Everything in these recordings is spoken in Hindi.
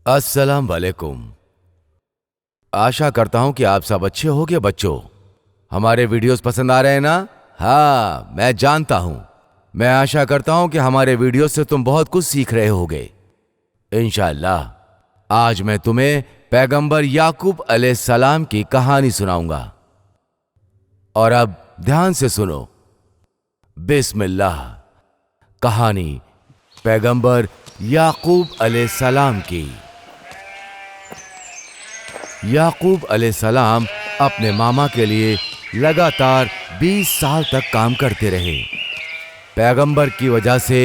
अस्सलाम वालेकुम। आशा करता हूं कि आप सब अच्छे होगे बच्चों। हमारे वीडियोस पसंद आ रहे हैं ना? हाँ, मैं जानता हूं। मैं आशा करता हूं कि हमारे वीडियो से तुम बहुत कुछ सीख रहे होगे। इंशाअल्लाह आज मैं तुम्हें पैगंबर याकूब अलैहिस्सलाम की कहानी सुनाऊंगा। और अब ध्यान से सुनो। बिस्मिल्लाह। कहानी पैगंबर याकूब अलैहिस्सलाम की। याकूब अलैहिस्सलाम अपने मामा के लिए लगातार 20 साल तक काम करते रहे। पैगंबर की वजह से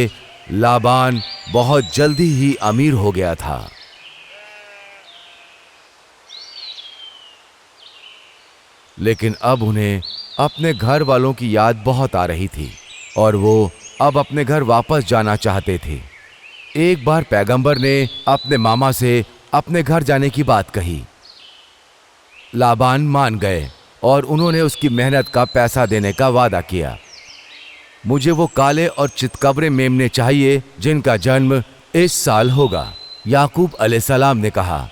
लाबान बहुत जल्दी ही अमीर हो गया था। लेकिन अब उन्हें अपने घर वालों की याद बहुत आ रही थी और वो अब अपने घर वापस जाना चाहते थे। एक बार पैगंबर ने अपने मामा से अपने घर जाने की बात कही। लाबान मान गए और उन्होंने उसकी मेहनत का पैसा देने का वादा किया। मुझे वो काले और चितकबरे मेमने चाहिए जिनका जन्म इस साल होगा, याकूब अलैहिस्सलाम ने कहा।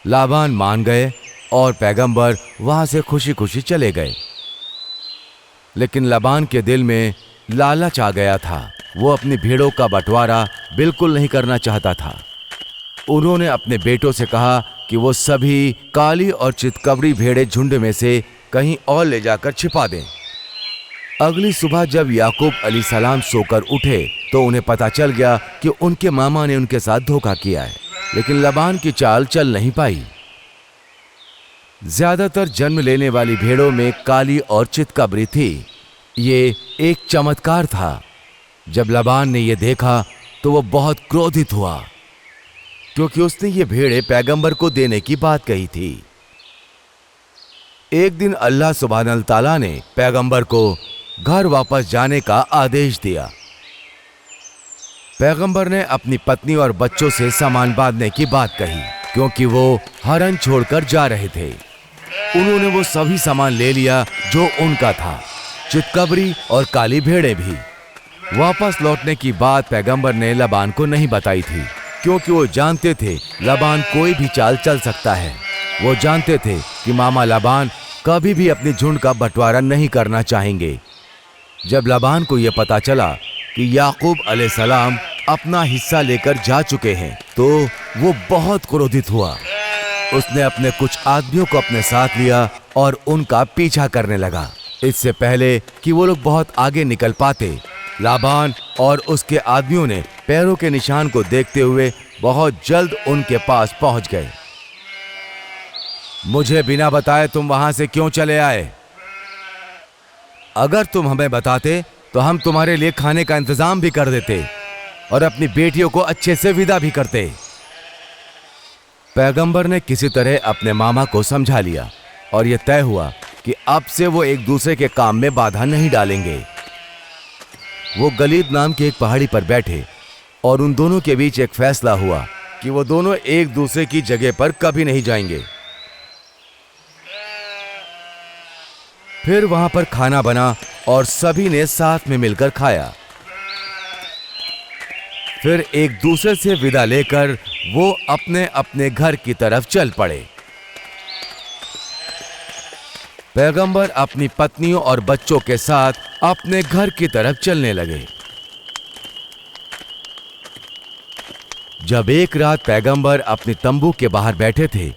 लाबान मान गए और पैगंबर वहां से खुशी खुशी चले गए। लेकिन लाबान के दिल में लालच आ गया था। वो अपनी भेड़ों का बंटवारा बिल्कुल नहीं करना चाहता था। उन्होंने अपने बेटों से कहा कि वो सभी काली और चितकबरी भेड़ें झुंड में से कहीं और ले जाकर छिपा दें। अगली सुबह जब याकूब अलैहिस्सलाम सोकर उठे तो उन्हें पता चल गया कि उनके मामा ने उनके साथ धोखा किया है। लेकिन लाबान की चाल चल नहीं पाई। ज्यादातर जन्म लेने वाली भेड़ों में काली और चितकबरी थी। ये एक चमत्कार था। जब लाबान ने यह देखा तो वो बहुत क्रोधित हुआ, क्योंकि उसने ये भेड़ें पैगंबर को देने की बात कही थी। एक दिन अल्लाह सुब्हानहू तआला ने पैगंबर को घर वापस जाने का आदेश दिया। पैगंबर ने अपनी पत्नी और बच्चों से सामान बांधने की बात कही, क्योंकि वो हरन छोड़कर जा रहे थे। उन्होंने वो सभी सामान ले लिया जो उनका था, चितकबरी और काली भेड़ें भी। वापस लौटने की बात पैगंबर ने लाबान को नहीं बताई थी, क्योंकि वो जानते थे लाबान कोई भी चाल चल सकता है। वो जानते थे कि मामा लाबान कभी भी अपनी झुंड का बंटवारा नहीं करना चाहेंगे। जब लाबान को यह पता चला कि याकूब अलैहिस्सलाम अपना हिस्सा लेकर जा चुके हैं तो वो बहुत क्रोधित हुआ। उसने अपने कुछ आदमियों को अपने साथ लिया और उनका पीछा करने लगा। इससे पहले कि वो लोग बहुत आगे निकल पाते, लाबान और उसके आदमियों ने पैरों के निशान को देखते हुए बहुत जल्द उनके पास पहुंच गए। मुझे बिना बताए तुम वहां से क्यों चले आए? अगर तुम हमें बताते तो हम तुम्हारे लिए खाने का इंतजाम भी कर देते और अपनी बेटियों को अच्छे से विदा भी करते। पैगंबर ने किसी तरह अपने मामा को समझा लिया और यह तय हुआ कि अब से वो एक दूसरे के काम में बाधा नहीं डालेंगे। वो गलीद नाम की एक पहाड़ी पर बैठे और उन दोनों के बीच एक फैसला हुआ कि वो दोनों एक दूसरे की जगह पर कभी नहीं जाएंगे। फिर वहां पर खाना बना और सभी ने साथ में मिलकर खाया। फिर एक दूसरे से विदा लेकर वो अपने अपने घर की तरफ चल पड़े। पैगंबर अपनी पत्नियों और बच्चों के साथ अपने घर की तरफ चलने लगे। जब एक रात पैगंबर अपने तंबू के बाहर बैठे थे,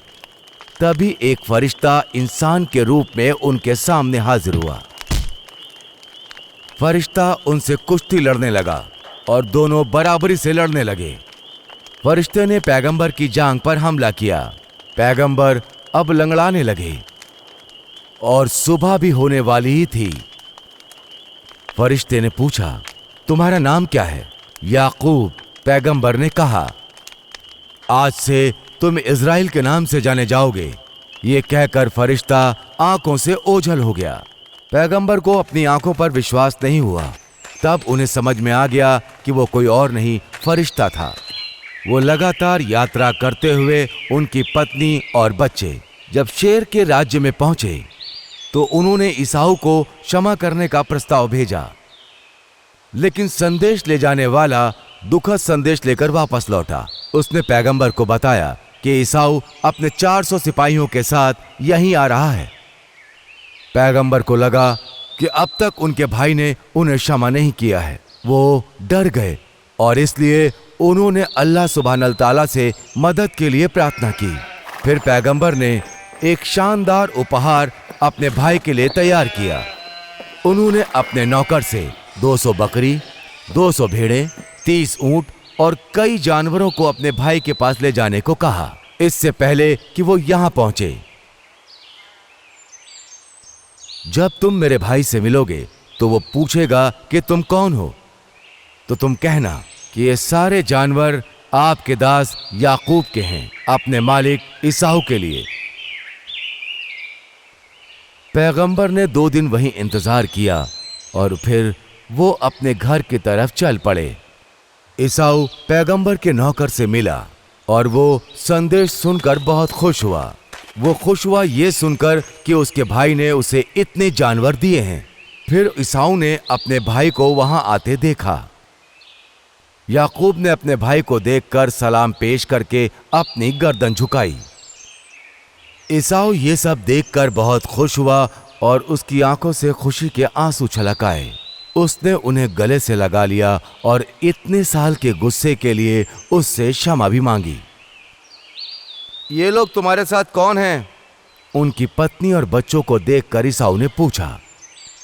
तभी एक फरिश्ता इंसान के रूप में उनके सामने हाजिर हुआ। फरिश्ता उनसे कुश्ती लड़ने लगा और दोनों बराबरी से लड़ने लगे। फरिश्ते ने पैगंबर की जांघ पर हमला किया। पैगंबर अब लंगड़ाने लगे और सुबह भी होने वाली ही थी। फरिश्ते ने पूछा, तुम्हारा नाम क्या है? याकूब, पैगंबर ने कहा। आज से तुम इज़राइल के नाम से जाने जाओगे। ये कहकर फरिश्ता आंखों से ओझल हो गया। पैगंबर को अपनी आंखों पर विश्वास नहीं हुआ। तब उन्हें समझ में आ गया कि वो कोई और नहीं, फरिश्ता था। वो लगातार यात्रा करते हुए उनकी पत्नी और बच्चे जब शेर के राज्य में पहुंचे तो उन्होंने ईसाऊ को क्षमा करने का प्रस्ताव भेजा। लेकिन संदेश ले जाने वाला दुखद संदेश लेकर वापस लौटा। उसने पैगंबर को बताया कि ईसाऊ अपने 400 सिपाहियों के साथ यहीं आ रहा है। पैगंबर को लगा कि अब तक उनके भाई ने उन्हें क्षमा नहीं किया है। वो डर गए और इसलिए उन्होंने अल्लाह सुब्हानल तआला से मदद के लिए प्रार्थना की। फिर पैगंबर ने एक शानदार उपहार अपने भाई के लिए तैयार किया। उन्होंने अपने नौकर से 200 बकरी, 200 भेड़ें, 30 ऊंट और कई जानवरों को अपने भाई के पास ले जाने को कहा, इससे पहले कि वो यहां पहुंचे। जब तुम मेरे भाई से मिलोगे तो वो पूछेगा कि तुम कौन हो, तो तुम कहना कि ये सारे जानवर आपके दास याकूब के हैं, अपने मालिक ईसाऊ के लिए। पैगंबर ने 2 दिन वहीं इंतजार किया और फिर वो अपने घर की तरफ चल पड़े। ईसाऊ पैगंबर के नौकर से मिला और वो संदेश सुनकर बहुत खुश हुआ। वो खुश हुआ ये सुनकर कि उसके भाई ने उसे इतने जानवर दिए हैं। फिर ईसाऊ ने अपने भाई को वहां आते देखा। याकूब ने अपने भाई को देखकर सलाम पेश करके अपनी गर्दन झुकाई। ईसाऊ ये सब देखकर बहुत खुश हुआ और उसकी आंखों से खुशी के आंसू छलक आए। उसने उन्हें गले से लगा लिया और इतने साल के गुस्से के लिए उससे क्षमा भी मांगी। ये लोग तुम्हारे साथ कौन हैं? उनकी पत्नी और बच्चों को देखकर ईसाऊ ने पूछा।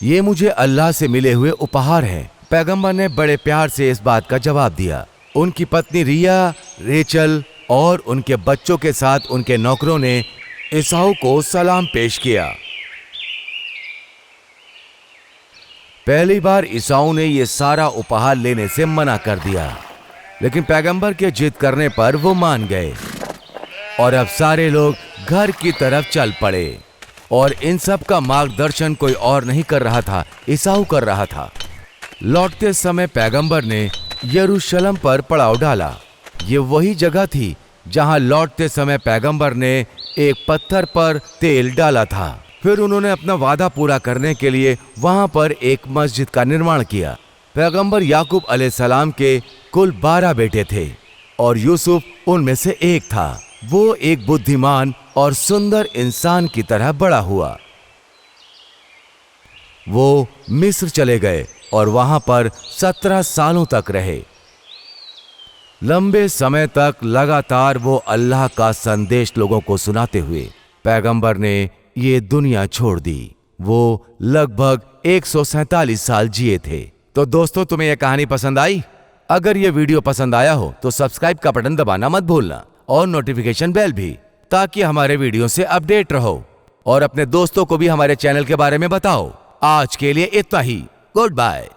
ये मुझे अल्लाह से मिले हुए उपहार हैं। पैगंबर ने बड़े प्यार से इस बात का जवाब दिया। उनकी पत्नी रिया, रेचल और उनके बच्चों के साथ उनके नौकरों ने ईसाऊ को सलाम पेश किया। पहली बार ईसाऊ ने यह सारा उपहार लेने से मना कर दिया, लेकिन पैगंबर के जिद करने पर वो मान गए और अब सारे लोग घर की तरफ चल पड़े। और इन सब का मार्गदर्शन कोई और नहीं कर रहा था, ईसाऊ कर रहा था। लौटते समय पैगंबर ने यरूशलेम पर पड़ाव डाला। ये वही जगह थी जहां लौटते समय पैगंबर ने एक पत्थर पर तेल डाला था। फिर उन्होंने अपना वादा पूरा करने के लिए वहां पर एक मस्जिद का निर्माण किया। पैगंबर याकूब अलैहिस्सलाम के कुल 12 बेटे थे और यूसुफ उनमें से एक था। वो एक बुद्धिमान और सुंदर इंसान की तरह बड़ा हुआ। वो मिस्र चले गए और वहां पर 17 सालों तक रहे। लंबे समय तक लगातार वो अल्लाह का संदेश लोगों को सुनाते हुए पैगंबर ने ये दुनिया छोड़ दी। वो लगभग 147 साल जिए थे। तो दोस्तों, तुम्हें यह कहानी पसंद आई? अगर ये वीडियो पसंद आया हो तो सब्सक्राइब का बटन दबाना मत भूलना और नोटिफिकेशन बेल भी, ताकि हमारे वीडियो से अपडेट रहो और अपने दोस्तों को भी हमारे चैनल के बारे में बताओ। आज के लिए इतना ही। Good bye.